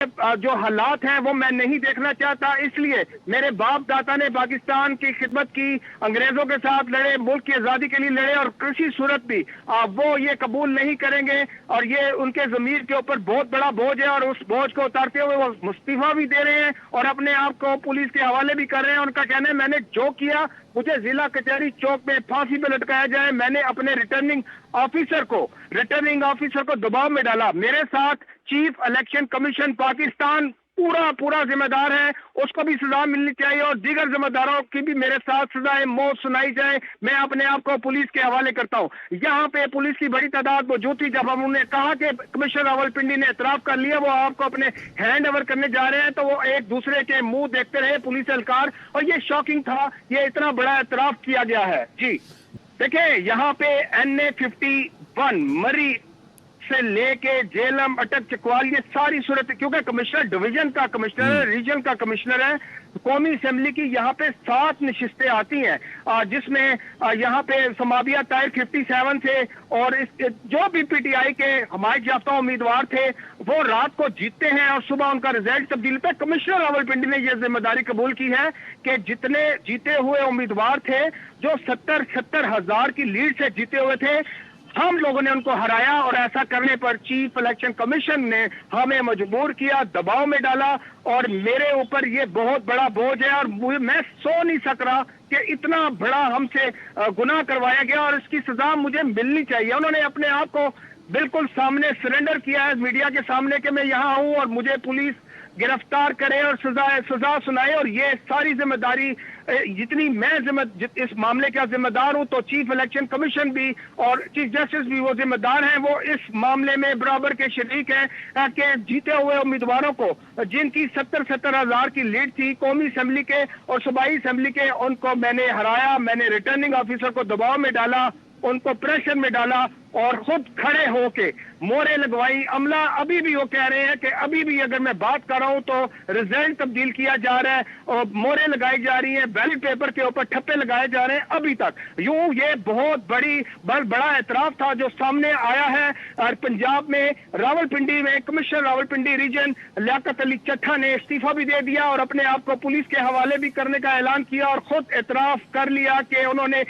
جو حالات ہیں وہ میں نہیں دیکھنا چاہتا، اس لیے میرے باپ دادا نے پاکستان کی خدمت کی، انگریزوں کے ساتھ لڑے، ملک کی آزادی کے لیے لڑے، اور کسی صورت بھی وہ یہ قبول نہیں کریں گے، اور یہ ان کے ضمیر کے اوپر بہت بڑا بوجھ ہے، اور اس بوجھ کو اتارتے ہوئے وہ مستعفی بھی دے رہے ہیں اور اپنے آپ کو پولیس کے حوالے بھی کر رہے ہیں۔ ان کا کہنا ہے میں نے جو کیا مجھے ضلع کچہری چوک میں پھانسی پہ لٹکایا جائے، میں نے اپنے ریٹرننگ آفیسر کو دباؤ میں ڈالا۔ میرے ساتھ چیف الیکشن کمیشن پاکستان پورا ذمہ دار ہے، اس کو بھی سزا ملنی چاہیے، اور دیگر ذمہ داروں کی بھی میرے ساتھ سزائے موت سنائی جائے۔ میں اپنے آپ کو پولیس کے حوالے کرتا ہوں۔ یہاں پہ پولیس کی بڑی تعداد موجود تھی، جب ہم نے کہا کہ کمشنر راولپنڈی نے اعتراف کر لیا، وہ آپ کو اپنے ہینڈ اوور کرنے جا رہے ہیں، تو وہ ایک دوسرے کے منہ دیکھتے رہے پولیس اہلکار، اور یہ شاکنگ تھا، یہ اتنا بڑا اعتراف کیا گیا ہے۔ جی دیکھیں، یہاں پہ NA51 مری سے لے کے جیلم اٹک چکوال، یہ ساری صورت، کیونکہ کمشنر ڈویژن کا کمشنر ہے، ریجن کا کمشنر ہے، قومی اسمبلی کی یہاں پہ 7 نشستیں آتی ہیں، جس میں یہاں پہ سمابیہ طاہر 57 تھے، اور جو بھی PTI کے حمایت یافتہ امیدوار تھے وہ رات کو جیتتے ہیں اور صبح ان کا رزلٹ تبدیل ہوتا ہے۔ کمشنر راولپنڈی نے یہ ذمہ داری قبول کی ہے کہ جتنے جیتے ہوئے امیدوار تھے جو 70 ہزار کی لیڈ سے جیتے ہوئے تھے، ہم لوگوں نے ان کو ہرایا، اور ایسا کرنے پر چیف الیکشن کمیشن نے ہمیں مجبور کیا، دباؤ میں ڈالا، اور میرے اوپر یہ بہت بڑا بوجھ ہے، اور میں سو نہیں سک رہا کہ اتنا بڑا ہم سے گناہ کروایا گیا، اور اس کی سزا مجھے ملنی چاہیے۔ انہوں نے اپنے آپ کو بالکل سامنے سرنڈر کیا ہے میڈیا کے سامنے کہ میں یہاں ہوں اور مجھے پولیس گرفتار کرے اور سزا سنائے، اور یہ ساری ذمہ داری جتنی میں اس معاملے کا ذمہ دار ہوں، تو چیف الیکشن کمیشن بھی اور چیف جسٹس بھی وہ ذمہ دار ہیں، وہ اس معاملے میں برابر کے شریک ہیں کہ جیتے ہوئے امیدواروں کو جن کی 70 ہزار کی لیڈ تھی قومی اسمبلی کے اور صوبائی اسمبلی کے، ان کو میں نے ہرایا، میں نے ریٹرننگ آفیسر کو دباؤ میں ڈالا، ان کو پریشر میں ڈالا، اور خود کھڑے ہو کے مورے لگوائی۔ عملہ ابھی بھی وہ کہہ رہے ہیں کہ ابھی بھی اگر میں بات کر رہا ہوں تو رزلٹ تبدیل کیا جا رہا ہے، اور مورے لگائی جا رہی ہیں، بیلٹ پیپر کے اوپر ٹھپے لگائے جا رہے ہیں ابھی تک۔ یوں یہ بہت بڑا اعتراف تھا جو سامنے آیا ہے، اور پنجاب میں راولپنڈی میں کمشنر راولپنڈی ریجن لیاقت علی چٹھا نے استعفیٰ بھی دے دیا، اور اپنے آپ کو پولیس کے حوالے بھی کرنے کا اعلان کیا، اور خود اعتراف کر لیا کہ انہوں نے